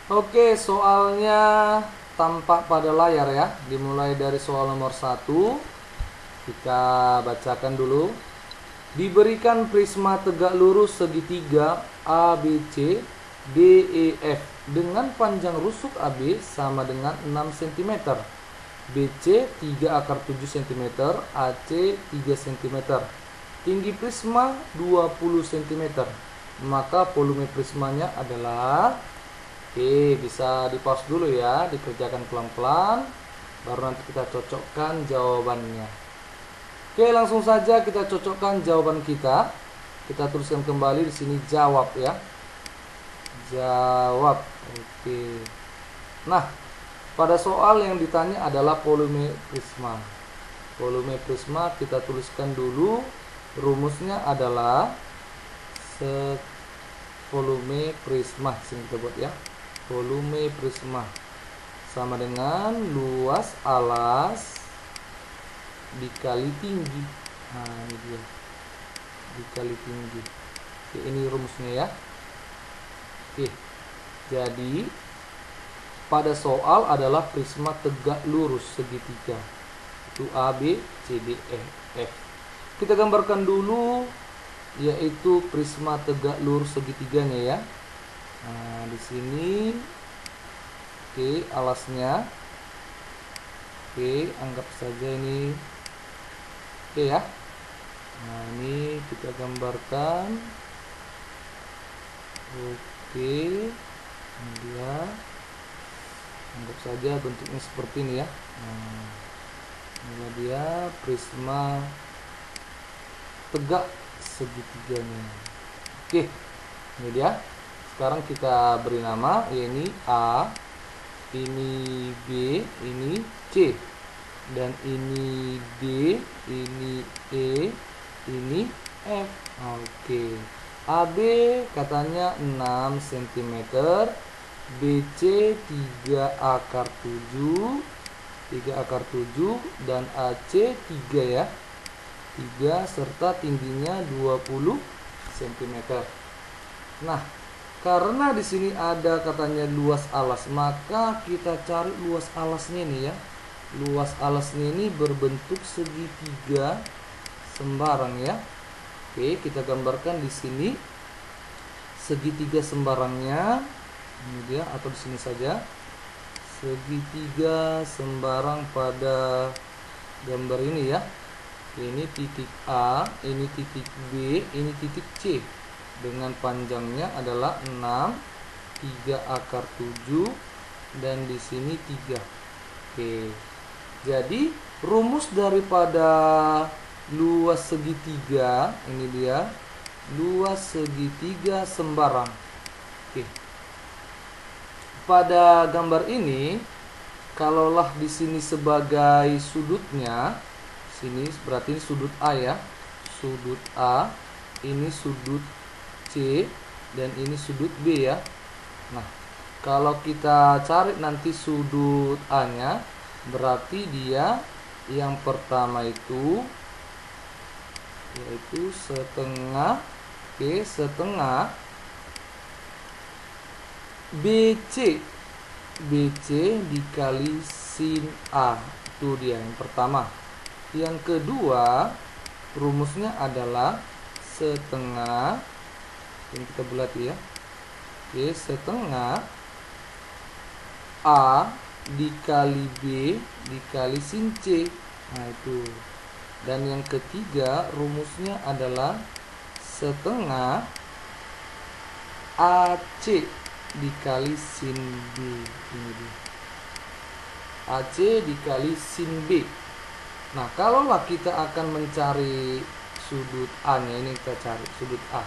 Oke, soalnya tampak pada layar ya. Dimulai dari soal nomor 1. Kita bacakan dulu. Diberikan prisma tegak lurus segitiga ABC DEF dengan panjang rusuk AB sama dengan 6 cm. BC 3 akar 7 cm, AC 3 cm. Tinggi prisma 20 cm. Maka volume prismanya adalah. Oke, bisa di pause dulu ya, dikerjakan pelan-pelan, baru nanti kita cocokkan jawabannya. Oke, langsung saja kita cocokkan jawaban kita. Kita tuliskan kembali di sini jawab ya. Jawab. Oke. Nah, pada soal yang ditanya adalah volume prisma. Volume prisma kita tuliskan dulu. Rumusnya adalah volume prisma. Sini kita buat ya. Volume prisma sama dengan luas alas dikali tinggi. Nah, ini dia. Dikali tinggi. Oke, ini rumusnya ya. Oke. Jadi pada soal adalah prisma tegak lurus segitiga. Itu A, B, C, D, E, F. Kita gambarkan dulu yaitu prisma tegak lurus segitiganya ya. Nah, di sini oke, alasnya. Oke, anggap saja ini oke ya. Nah, ini kita gambarkan. Oke, ini dia. Anggap saja bentuknya seperti ini ya. Nah, inilah dia prisma tegak segitiganya. Oke, ini dia. Sekarang kita beri nama, ini A, ini B, ini C, dan ini D, ini E, ini F. Oke. AB katanya 6 cm, BC 3 akar 7, 3 akar 7, dan AC 3 ya. 3 serta tingginya 20 cm. Nah, karena di sini ada katanya luas alas, maka kita cari luas alasnya nih ya. Luas alasnya ini berbentuk segitiga sembarang ya. Oke, kita gambarkan di sini segitiga sembarangnya. Ini dia, atau di sini saja. Segitiga sembarang pada gambar ini ya. Ini titik A, ini titik B, ini titik C. Dengan panjangnya adalah 6, 3 akar 7, dan di sini 3. Oke. Jadi rumus daripada luas segitiga ini dia, luas segitiga sembarang. Oke. Pada gambar ini, kalaulah di sini sebagai sudutnya, sini berarti ini sudut A ya. Sudut A, ini sudut C, dan ini sudut B ya. Nah, kalau kita cari nanti sudut A-nya, berarti dia yang pertama itu yaitu setengah. Oke, setengah BC. BC dikali sin A. Itu dia yang pertama. Yang kedua, rumusnya adalah setengah, ini kita bulat ya. Oke, setengah A dikali B dikali sin C. Nah, itu. Dan yang ketiga, rumusnya adalah setengah AC dikali sin B. Ini dia. AC dikali sin B. Nah, kalaulah kita akan mencari sudut A-nya, ini kita cari sudut A.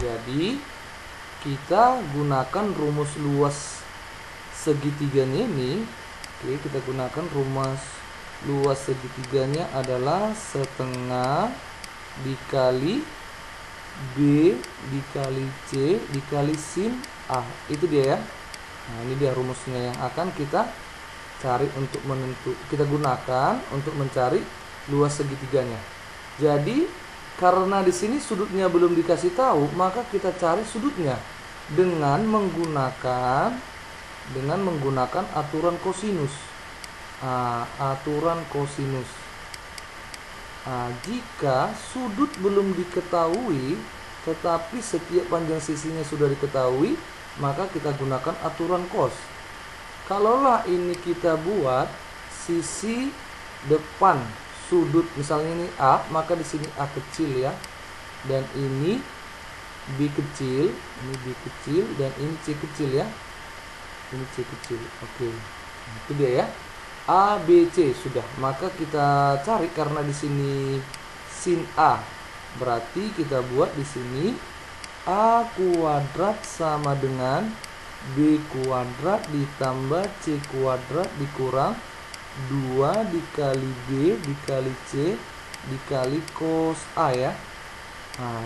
Jadi kita gunakan rumus luas segitiganya ini. Oke, kita gunakan rumus luas segitiganya adalah setengah dikali B dikali C dikali sin A. Itu dia ya. Nah, ini dia rumusnya yang akan kita cari untuk kita gunakan untuk mencari luas segitiganya. Jadi karena di sini sudutnya belum dikasih tahu, maka kita cari sudutnya dengan menggunakan dengan menggunakan aturan kosinus. Aturan kosinus. Jika sudut belum diketahui tetapi setiap panjang sisinya sudah diketahui, maka kita gunakan aturan cos. Kalaulah ini kita buat sisi depan sudut, misalnya ini A, maka di sini A kecil ya, dan ini B kecil, ini B kecil, dan ini C kecil ya, ini C kecil. Oke, itu dia ya. A, B, C sudah. Maka kita cari, karena di sini sin A, berarti kita buat di sini A kuadrat sama dengan B kuadrat ditambah C kuadrat dikurang 2 dikali B dikali C dikali cos A ya.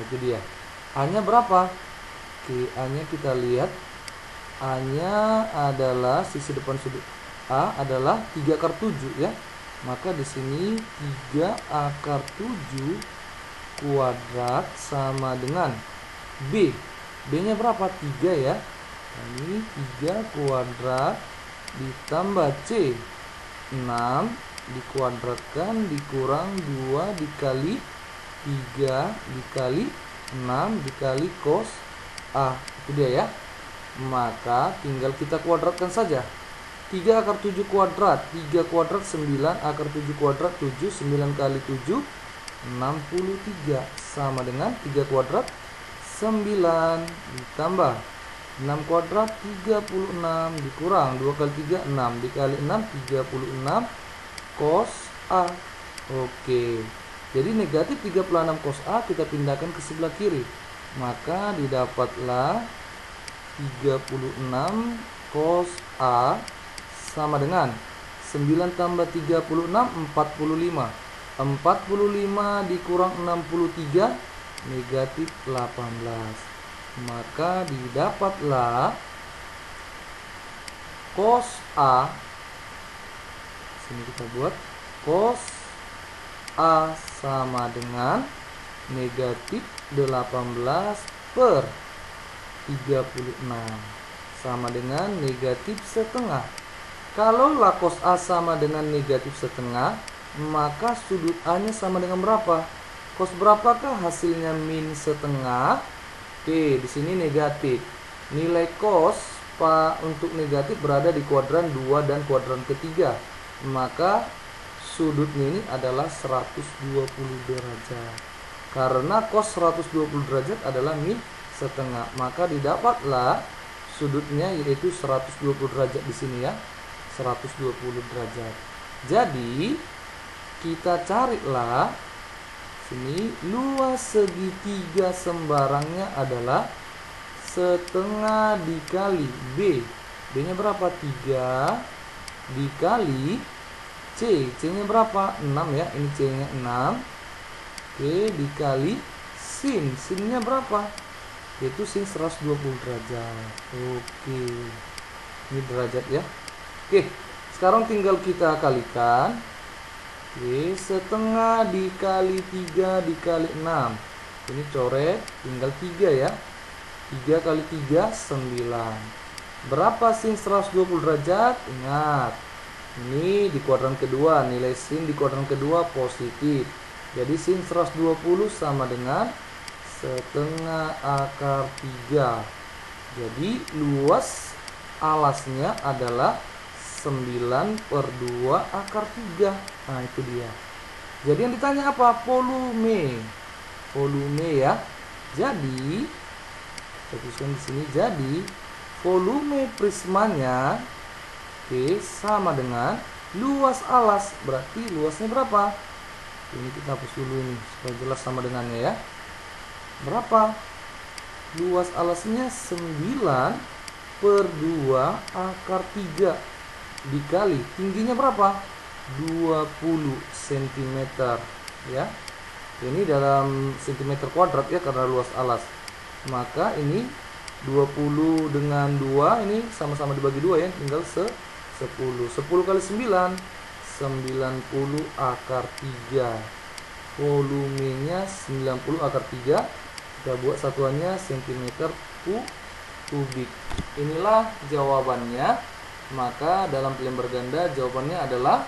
Itu dia. A-nya berapa? Oke, A-nya kita lihat. A-nya adalah sisi depan sudut A adalah 3 akar 7 ya. Maka di sini 3 akar 7 kuadrat sama dengan B. B-nya berapa? 3 ya. Ini 3 kuadrat ditambah C 6 dikuadratkan dikurang 2 dikali 3 dikali 6 dikali cos A. Itu dia ya. Maka tinggal kita kuadratkan saja. 3 akar 7 kuadrat, 3 kuadrat 9, akar 7 kuadrat 7, 9 kali 7 63 sama dengan 3 kuadrat 9 ditambah 6 kuadrat 36 dikurang 2 kali 3 6 dikali 6 36 cos A. Oke, jadi negatif 36 cos A kita pindahkan ke sebelah kiri, maka didapatlah 36 cos A sama dengan 9 tambah 36 45. 45 dikurang 63 negatif 18. Maka didapatlah cos A. Sini kita buat cos A sama dengan negatif 18 per 36 sama dengan negatif setengah. Kalau cos A sama dengan negatif setengah, maka sudut A-nya sama dengan berapa? Cos berapakah hasilnya? Min setengah. Oke, di sini negatif. Nilai cos untuk negatif berada di kuadran 2 dan kuadran ketiga. Maka sudutnya ini adalah 120 derajat. Karena cos 120 derajat adalah min setengah, maka didapatlah sudutnya yaitu 120 derajat di sini ya. 120 derajat. Jadi kita carilah sini luas segitiga sembarangnya adalah setengah dikali B. B-nya berapa? 3 dikali C. C-nya berapa? 6 ya. Ini C-nya 6. Oke, dikali sin. Sin-nya berapa? Yaitu sin 120 derajat. Oke. Ini derajat ya. Oke, sekarang tinggal kita kalikan. Oke, setengah dikali 3 dikali 6. Ini coret, tinggal 3 ya. 3 kali 3, 9. Berapa sin 120 derajat? Ingat, ini di kuadran kedua. Nilai sin di kuadran kedua positif. Jadi sin 120 sama dengan setengah akar 3. Jadi luas alasnya adalah 9 per 2 akar 3. Nah itu dia. Jadi yang ditanya apa? Volume. Volume ya. Jadi saya tuliskan di sini. Jadi volume prismanya sama dengan luas alas. Berarti luasnya berapa? Ini kita hapus dulu ini supaya jelas sama dengannya ya. Berapa? Luas alasnya 9 per 2 akar 3 dikali tingginya berapa? 20 cm ya. Ini dalam cm kuadrat ya karena luas alas. Maka ini 20 dengan 2 ini sama-sama dibagi 2 ya, tinggal 10. 10 kali 9 90 akar 3. Volumenya 90 akar 3. Kita buat satuannya cm kubik. Inilah jawabannya. Maka dalam pilihan berganda jawabannya adalah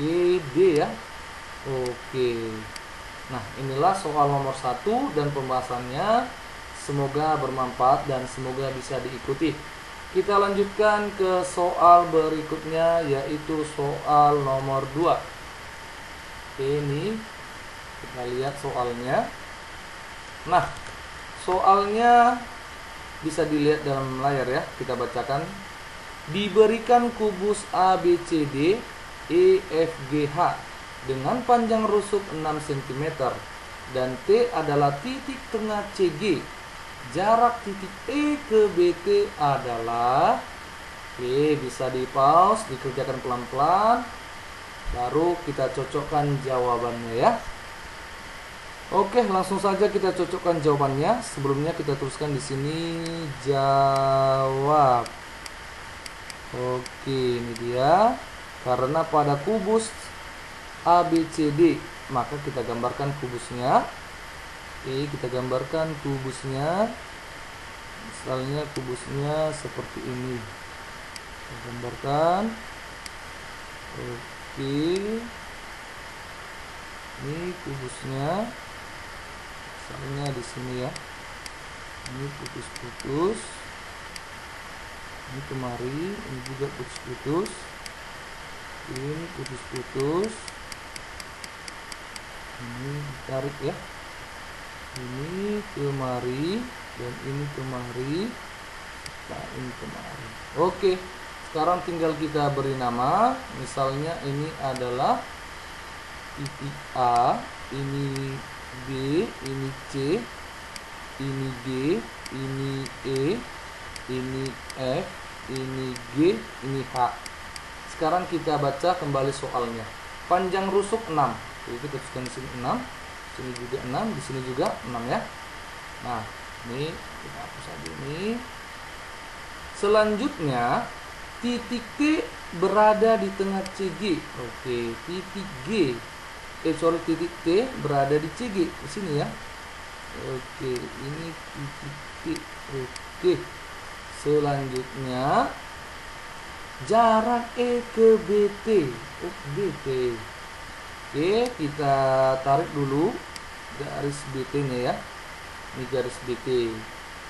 GD ya. Oke. Nah, inilah soal nomor 1 dan pembahasannya. Semoga bermanfaat dan semoga bisa diikuti. Kita lanjutkan ke soal berikutnya, yaitu soal nomor 2. Oke, ini kita lihat soalnya. Nah, soalnya bisa dilihat dalam layar ya. Kita bacakan. Diberikan kubus ABCD EFGH dengan panjang rusuk 6 cm dan T adalah titik tengah CG. Jarak titik E ke BT adalah, oke, bisa di pause, dikerjakan pelan-pelan, baru kita cocokkan jawabannya ya. Oke, langsung saja kita cocokkan jawabannya. Sebelumnya kita tuliskan di sini jawab. Oke, ini dia. Karena pada kubus ABCD, maka kita gambarkan kubusnya. Oke, kita gambarkan kubusnya. Misalnya kubusnya seperti ini. Kita gambarkan. Oke. Ini kubusnya. Misalnya di sini ya. Ini putus-putus. Ini kemari, ini juga putus-putus. Ini putus-putus. Ini ditarik ya. Ini kemari dan ini kemari. Nah, ini kemari. Oke, sekarang tinggal kita beri nama. Misalnya ini adalah titik A, ini B, ini C, ini D, ini E, ini F, ini G, ini H. Sekarang kita baca kembali soalnya. Panjang rusuk 6. Jadi kita tuliskan di sini 6. Sini juga 6, di sini juga 6 ya. Nah, ini kita hapus saja ini. Selanjutnya, titik T berada di tengah CG. Oke, titik titik T berada di CG di sini ya. Oke, ini titik T. Oke. Selanjutnya, jarak E ke BT. BT. Oke, kita tarik dulu garis BT-nya ya. Ini garis BT.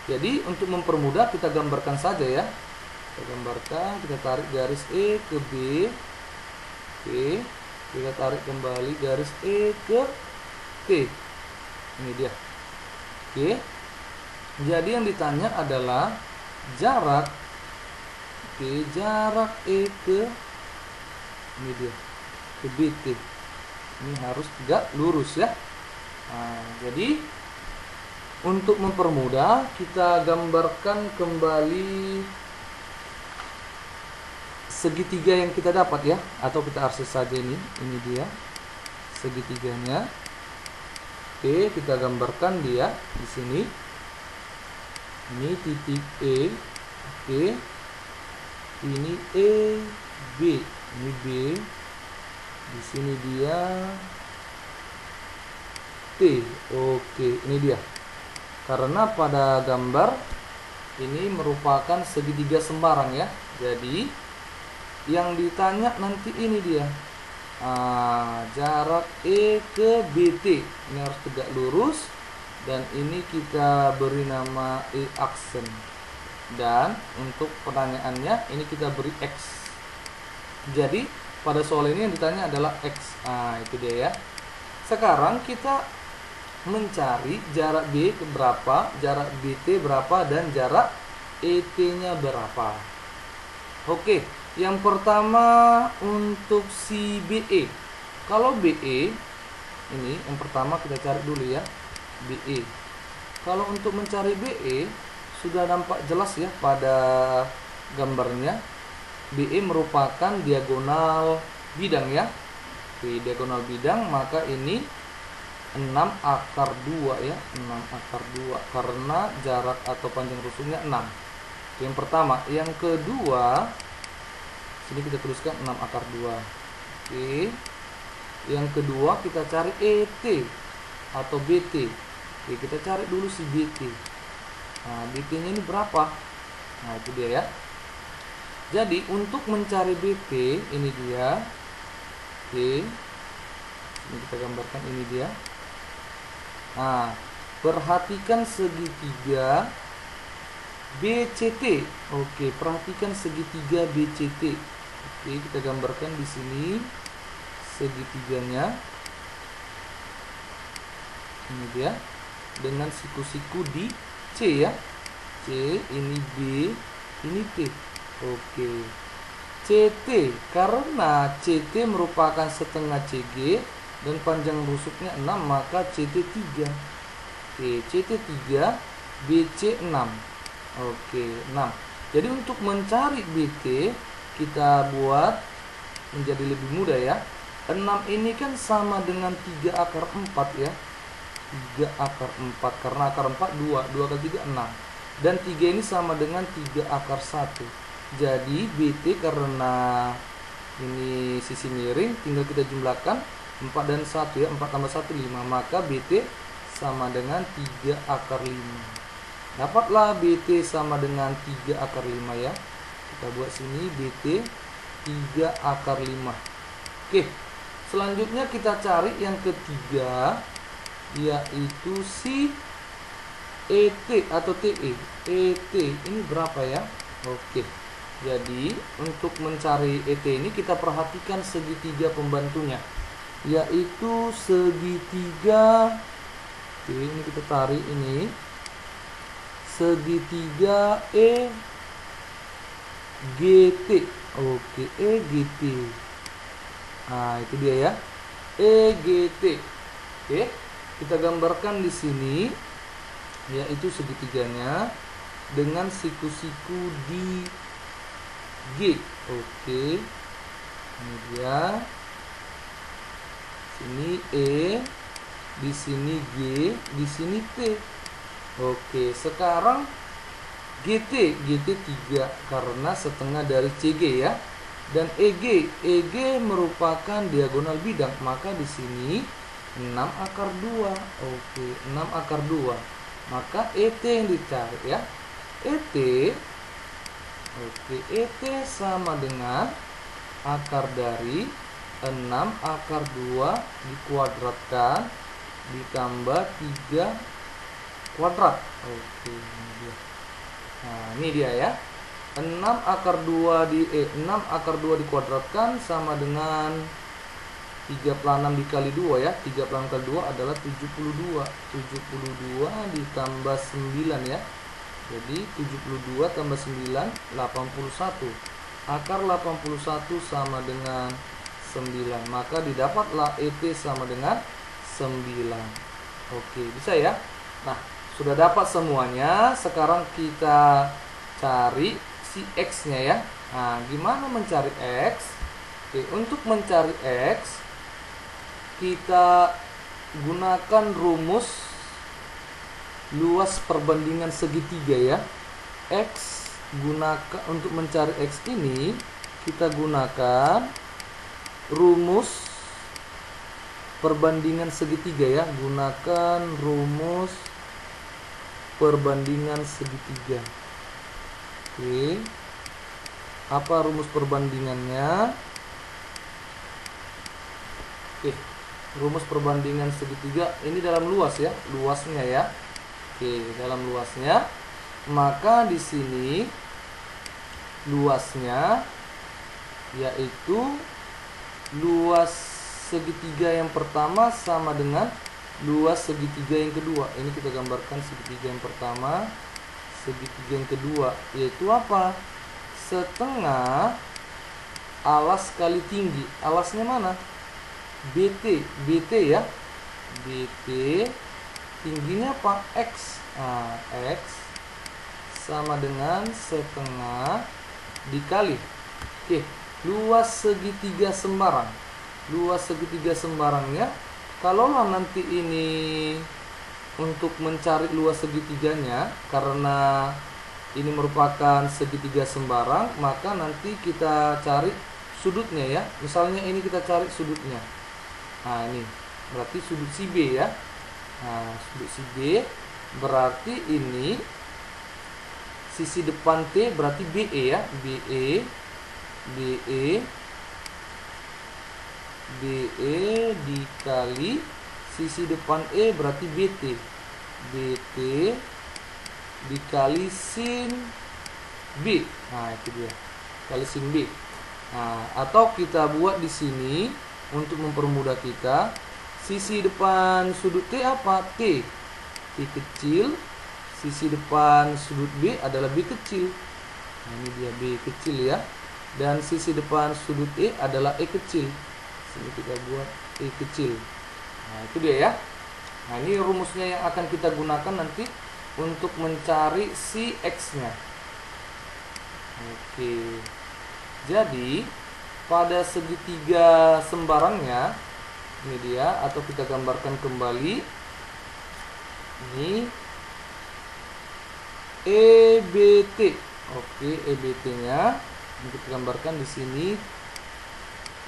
Jadi untuk mempermudah kita gambarkan saja ya. Kita gambarkan, kita tarik garis E ke B. Oke, kita tarik kembali garis E ke T. Ini dia. Oke. Jadi yang ditanya adalah jarak. Oke, jarak E ke, ini dia, ke BT. Ini harus tegak lurus ya. Nah, jadi untuk mempermudah kita gambarkan kembali segitiga yang kita dapat ya, atau kita arsis saja ini dia segitiganya. Oke, kita gambarkan dia di sini. Ini titik E. Oke, ini E, B, ini B. Di sini dia T. Oke, ini dia. Karena pada gambar ini merupakan segitiga sembarang ya. Jadi yang ditanya nanti ini dia. Jarak E ke BT. Ini harus tegak lurus dan ini kita beri nama E aksen. Dan untuk pertanyaannya ini kita beri X. Jadi pada soal ini yang ditanya adalah X. Itu dia ya. Sekarang kita mencari jarak B ke berapa, jarak BT berapa, dan jarak ET-nya berapa. Oke, yang pertama untuk si BE. Kalau BE, ini yang pertama kita cari dulu ya, BE. Kalau untuk mencari BE, sudah nampak jelas ya pada gambarnya. BE merupakan diagonal bidang ya. Di diagonal bidang, maka ini 6 akar 2 ya, 6 akar 2 karena jarak atau panjang rusuknya 6. Yang pertama, yang kedua sini kita tuliskan 6 akar 2. Oke. Yang kedua kita cari ET atau BT. Oke, kita cari dulu si BT. Nah, BT-nya ini berapa? Nah, itu dia ya. Jadi untuk mencari BT, ini dia. Oke, ini kita gambarkan, ini dia. Nah, perhatikan segitiga BCT. Oke, perhatikan segitiga BCT. Oke, kita gambarkan di sini segitiganya. Ini dia, dengan siku-siku di C ya. C, ini B, ini T. Oke. CT, karena CT merupakan setengah CG dan panjang rusuknya 6, maka CT 3. Oke, CT 3, BC 6. Oke, 6. Jadi untuk mencari BT, kita buat menjadi lebih mudah ya. 6 ini kan sama dengan 3 akar 4 ya. 3 akar 4, karena akar 4 2, 2 kali 3 6. Dan 3 ini sama dengan 3 akar 1. Jadi BT karena ini sisi miring, tinggal kita jumlahkan 4 dan 1 ya. 4 tambah 1 5, maka BT sama dengan 3 akar 5. Dapatlah BT sama dengan 3 akar 5 ya. Kita buat sini BT 3 akar 5. Oke, selanjutnya kita cari yang ketiga, yaitu si ET atau TE. ET ini berapa ya? Oke, jadi untuk mencari ET ini kita perhatikan segitiga pembantunya, yaitu segitiga. Oke, ini kita tarik ini segitiga EGT. Oke, EGT. Nah, itu dia ya, EGT. Oke, kita gambarkan di sini, yaitu segitiganya dengan siku-siku di G. Oke, ini dia. Sini E, di sini G, di sini T. Oke, sekarang GT 3 karena setengah dari CG ya. Dan EG merupakan diagonal bidang, maka di sini 6 akar 2. Oke, 6 akar 2. Maka ET yang dicari ya. ET. Oke, ET sama dengan akar dari 6 akar 2 dikuadratkan ditambah 3 kuadrat. Oke, ini dia. Nah, ini dia ya. 6 akar 2 dikuadratkan sama dengan 36 dikali 2 ya. 36 kali 2 adalah 72. 72 ditambah 9 ya. Jadi 72 tambah 9 81. Akar 81 sama dengan 9. Maka didapatlah ET sama dengan 9. Oke, bisa ya. Nah, sudah dapat semuanya. Sekarang kita cari si X-nya ya. Nah, gimana mencari X? Oke, untuk mencari X kita gunakan rumus luas perbandingan segitiga ya. X gunakan untuk mencari X ini kita gunakan rumus perbandingan segitiga ya. Gunakan rumus perbandingan segitiga. Oke. Apa rumus perbandingannya? Oke. Rumus perbandingan segitiga ini dalam luas ya, luasnya ya. Oke, dalam luasnya, maka di sini luasnya yaitu luas segitiga yang pertama sama dengan luas segitiga yang kedua. Ini kita gambarkan segitiga yang pertama, segitiga yang kedua, yaitu apa? Setengah alas kali tinggi. Alasnya mana? BT ya. BT tingginya apa? X. Nah, X sama dengan setengah dikali. Oke, luas segitiga sembarang. Luas segitiga sembarangnya, kalaulah nanti ini untuk mencari luas segitiganya, karena ini merupakan segitiga sembarang, maka nanti kita cari sudutnya ya. Misalnya ini kita cari sudutnya. Nah, ini berarti sudut si B ya. Nah, sudut si B berarti ini sisi depan T berarti BE ya, BE, BE, BE dikali sisi depan E berarti BT, BT dikali sin B. Nah, itu dia. Kali sin B. Nah, atau kita buat di sini untuk mempermudah kita, sisi depan sudut T apa? T. T kecil. Sisi depan sudut B adalah B kecil. Nah, ini dia B kecil ya. Dan sisi depan sudut E adalah E kecil. Sini kita buat E kecil. Nah, itu dia ya. Nah, ini rumusnya yang akan kita gunakan nanti untuk mencari si X-nya. Oke. Jadi, pada segitiga sembarangnya, ini dia, atau kita gambarkan kembali. Ini EBT. Oke, EBT-nya kita gambarkan di sini.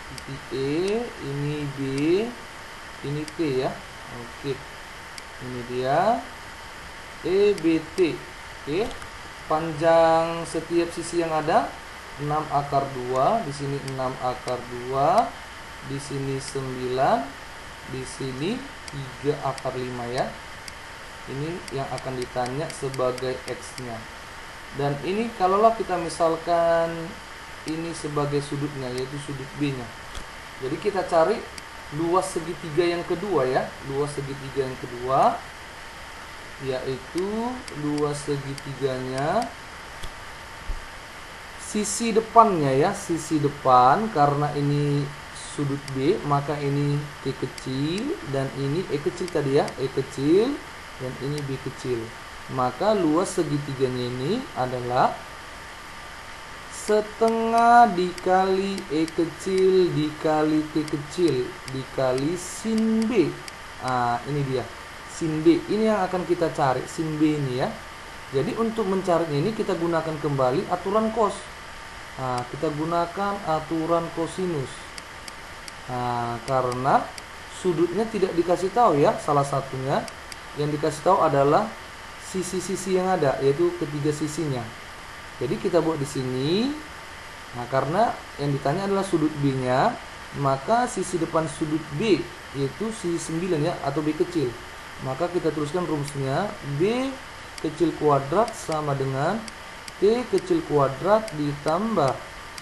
Titik E, ini B, ini T ya. Oke. Ini dia EBT. Oke. Panjang setiap sisi yang ada 6 akar 2, di sini 6 akar 2, di sini 9, di sini 3 akar 5 ya. Ini yang akan ditanya sebagai X-nya. Dan ini kalaulah kita misalkan ini sebagai sudutnya, yaitu sudut B-nya. Jadi kita cari luas segitiga yang kedua ya. Luas segitiga yang kedua, yaitu luas segitiganya sisi depannya ya. Sisi depan, karena ini sudut B, maka ini T kecil, dan ini E kecil tadi ya. E kecil, dan ini B kecil. Maka luas segitiganya ini adalah setengah dikali E kecil dikali T kecil dikali sin B. Nah, ini dia sin B. Ini yang akan kita cari, sin B ini ya. Jadi untuk mencarinya ini kita gunakan kembali aturan cos. Nah, kita gunakan aturan kosinus. Nah, karena sudutnya tidak dikasih tahu ya, salah satunya. Yang dikasih tahu adalah sisi-sisi yang ada, yaitu ketiga sisinya. Jadi kita buat di sini. Nah, karena yang ditanya adalah sudut B-nya, maka sisi depan sudut B yaitu sisi 9 ya, atau B kecil. Maka kita tuliskan rumusnya, B kecil kuadrat sama dengan T kecil kuadrat ditambah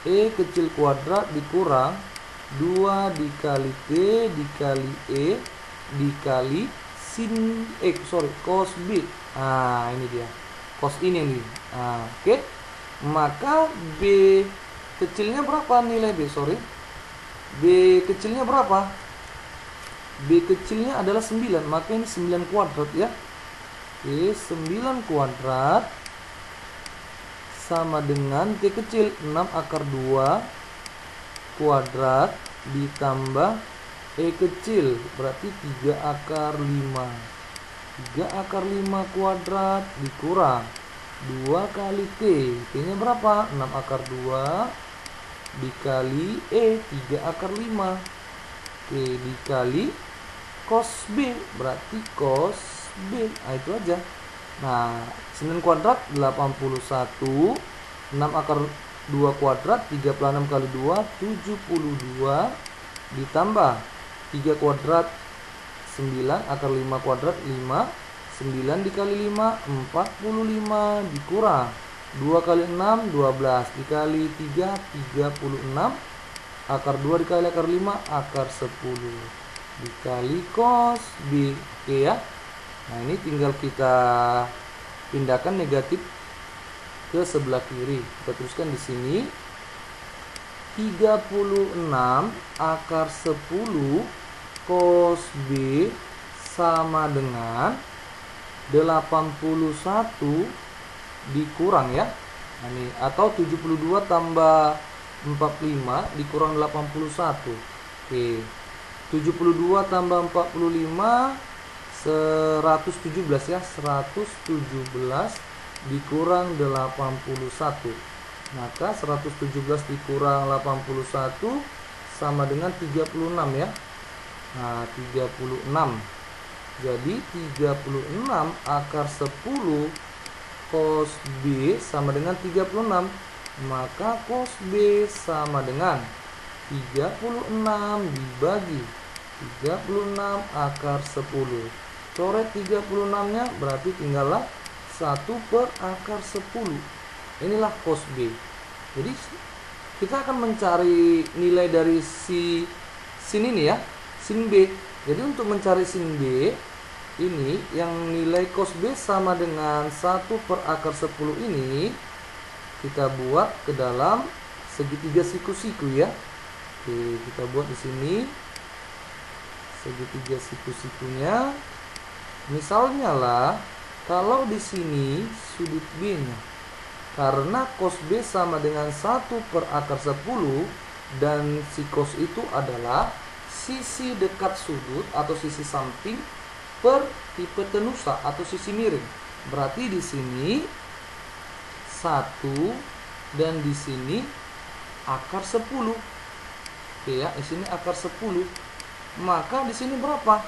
E kecil kuadrat dikurang 2 dikali T dikali E dikali sin cos B. Nah, ini dia. Cos ini nih. Nah, oke. Maka B kecilnya berapa nilai B? B kecilnya berapa? B kecilnya adalah 9. Maka ini 9 kuadrat ya. Oke, 9 kuadrat sama dengan T kecil 6 akar 2 kuadrat ditambah E kecil berarti 3 akar 5. 3 akar 5 kuadrat dikurang 2 kali T. T-nya berapa? 6 akar 2 dikali E 3 akar 5. Oke, dikali cos B berarti cos B. Nah, itu aja. Nah, 9 kuadrat 81. 6 akar 2 kuadrat 36 kali 2 72 ditambah 3 kuadrat 9 akar 5 kuadrat 5. 9 dikali 5 45 dikurang 2 kali 6 12 dikali 3 36 akar 2 dikali akar 5 akar 10 dikali cos B. Oke ya. Nah, ini tinggal kita pindahkan negatif ke sebelah kiri. Kita tuliskan di sini 36 akar 10 cos B sama dengan 81 dikurang ya. Nah, ini atau 72 tambah 45 dikurang 81. Oke. 72 tambah 45 117 ya. 117 dikurang 81. Maka 117 dikurang 81 sama dengan 36 ya. Nah, 36. Jadi 36 akar 10 cos B sama dengan 36. Maka cos B sama dengan 36 dibagi 36 akar 10. Coret 36-nya, berarti tinggallah 1 per akar 10. Inilah cos B. Jadi kita akan mencari nilai dari sin ini ya, sin B. Jadi untuk mencari sin B ini, yang nilai cos B sama dengan 1 per akar 10 ini, kita buat ke dalam segitiga siku-siku ya. Oke, kita buat di sini segitiga siku-sikunya. Misalnya lah, kalau di sini sudut B-nya, karena cos B sama dengan 1 per akar 10, dan si cos itu adalah sisi dekat sudut atau sisi samping per hipotenusa atau sisi miring. Berarti di sini 1 dan di sini akar 10. Oke ya, di sini akar 10. Maka di sini berapa?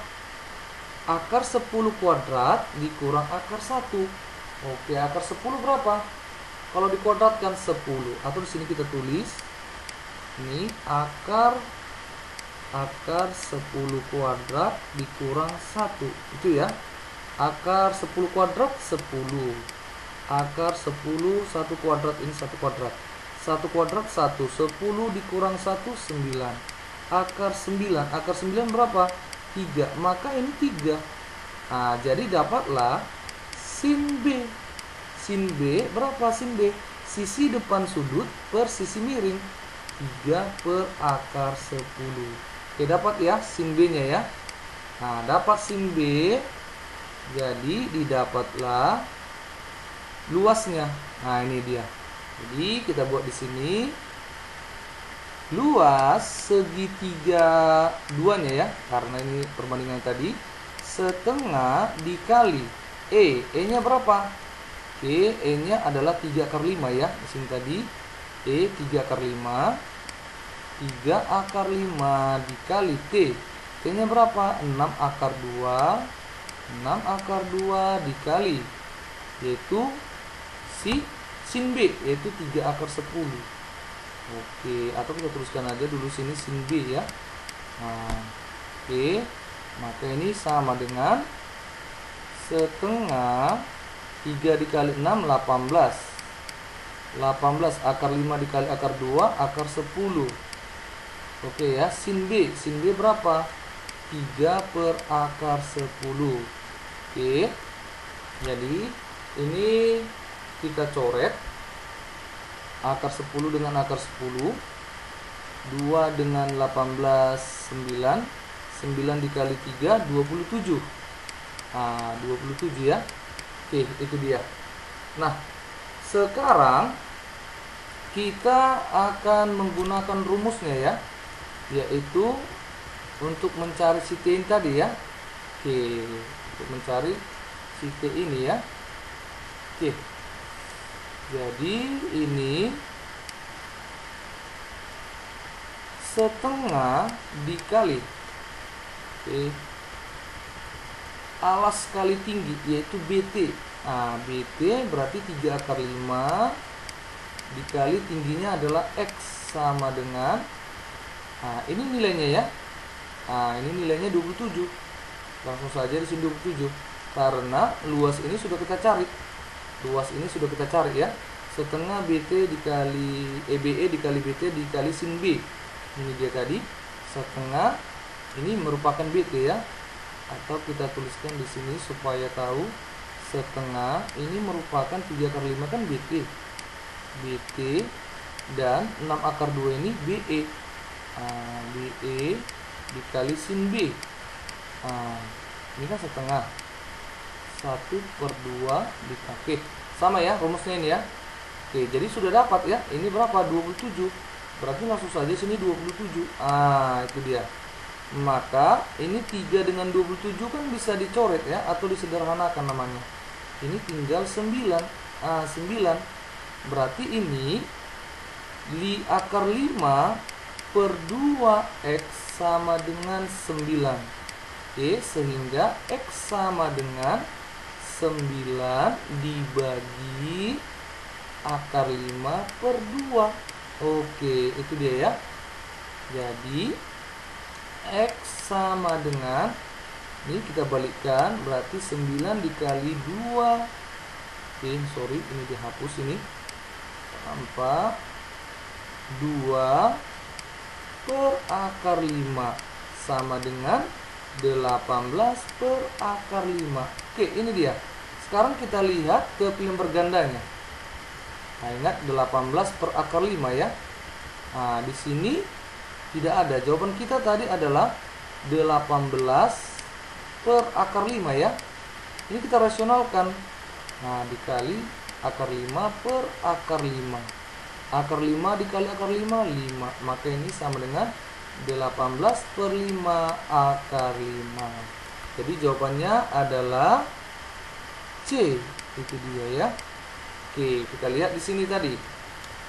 Akar 10 kuadrat dikurang akar 1. Oke, akar 10 berapa? Kalau dikuadratkan 10, atau di sini kita tulis ini akar 10 kuadrat dikurang 1. Itu ya. Akar 10 kuadrat 10. Akar 10 1 kuadrat, ini 1 kuadrat. 1 kuadrat 1, 10 dikurang 1 9. Akar 9 berapa? 3, maka ini 3. Nah, jadi dapatlah sin B. Sin B berapa sin B? Sisi depan sudut per sisi miring, 3 per akar 10. Oke, dapat ya sin B-nya ya. Nah, dapat sin B, jadi didapatlah luasnya. Nah, ini dia. Jadi kita buat di sini luas segitiga duanya ya, karena ini perbandingan tadi, setengah dikali E-nya berapa? E-nya adalah 3 akar 5 ya, di sini tadi E 3 akar 5, 3 akar 5 dikali T. T-nya berapa? 6 akar 2, 6 akar 2 dikali, yaitu sin B, yaitu 3 akar 10. Oke, atau kita tuliskan aja dulu sini sin B ya. Nah, oke, maka ini sama dengan setengah 3 dikali 6, 18. 18 akar 5 dikali akar 2, akar 10. Oke ya, sin B berapa? 3 per akar 10. Oke, jadi ini kita coret akar 10 dengan akar 10, 2 dengan 18, 9, 9 dikali 3, 27. Nah, 27 ya. Oke, itu dia. Nah, sekarang kita akan menggunakan rumusnya ya, yaitu untuk mencari si T ini tadi ya. Oke, untuk mencari si T ini ya. Oke, jadi ini setengah dikali alas kali tinggi, yaitu BT. Nah, BT berarti 3 akar 5 dikali tingginya adalah X sama dengan, nah ini nilainya ya. Nah, ini nilainya 27. Langsung saja di sini 27. Karena luas ini sudah kita cari. Luas ini sudah kita cari ya. Setengah BT dikali EBE dikali BT dikali sin B. Ini dia tadi. Setengah ini merupakan BT ya. Atau kita tuliskan di sini supaya tahu. Setengah ini merupakan 3 akar 5 kan BT. BT dan 6 akar 2 ini BE. Nah, BE dikali sin B. Nah, ini kan setengah. 1 per 2 dikali, sama ya rumusnya ini ya. Oke, jadi sudah dapat ya. Ini berapa? 27. Berarti langsung saja sini 27. Ah, itu dia. Maka ini 3 dengan 27 kan bisa dicoret ya, atau disederhanakan namanya. Ini tinggal 9. Ah, 9. Berarti ini akar 5 per 2X sama dengan 9. Oke, sehingga X sama dengan 9 dibagi akar 5 per 2. Oke, itu dia ya. Jadi X sama dengan, ini kita balikkan, berarti 9 dikali 2. Oke, sorry, ini dihapus ini. Tanpa 2 per akar 5 sama dengan 18 per akar 5. Oke, ini dia. Sekarang kita lihat ke pilihan bergandanya. Nah, ingat 18 per akar 5 ya. Nah, di sini tidak ada. Jawaban kita tadi adalah 18 per akar 5 ya. Ini kita rasionalkan. Nah, dikali akar 5 per akar 5. Akar 5 dikali akar 5, 5. Maka ini sama dengan 18 per 5 akar 5. Jadi jawabannya adalah C. Itu dia ya. Oke, kita lihat di sini tadi.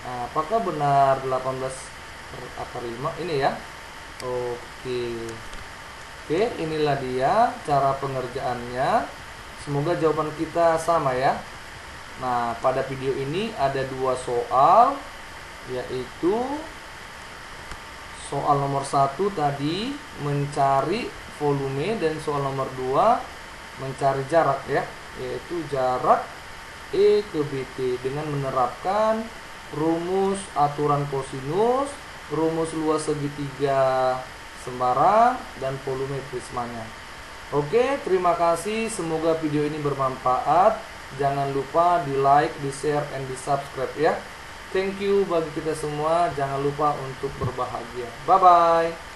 Nah, apakah benar 18 per akar 5 ini ya? Oke. Oke, inilah dia cara pengerjaannya. Semoga jawaban kita sama ya. Nah, pada video ini ada 2 soal, yaitu soal nomor 1 tadi mencari volume, dan soal nomor 2 mencari jarak ya, yaitu jarak E ke BT dengan menerapkan rumus aturan kosinus, rumus luas segitiga sembarang, dan volume prismanya. Oke, terima kasih. Semoga video ini bermanfaat. Jangan lupa di like, di share, and di subscribe ya. Thank you bagi kita semua. Jangan lupa untuk berbahagia. Bye bye.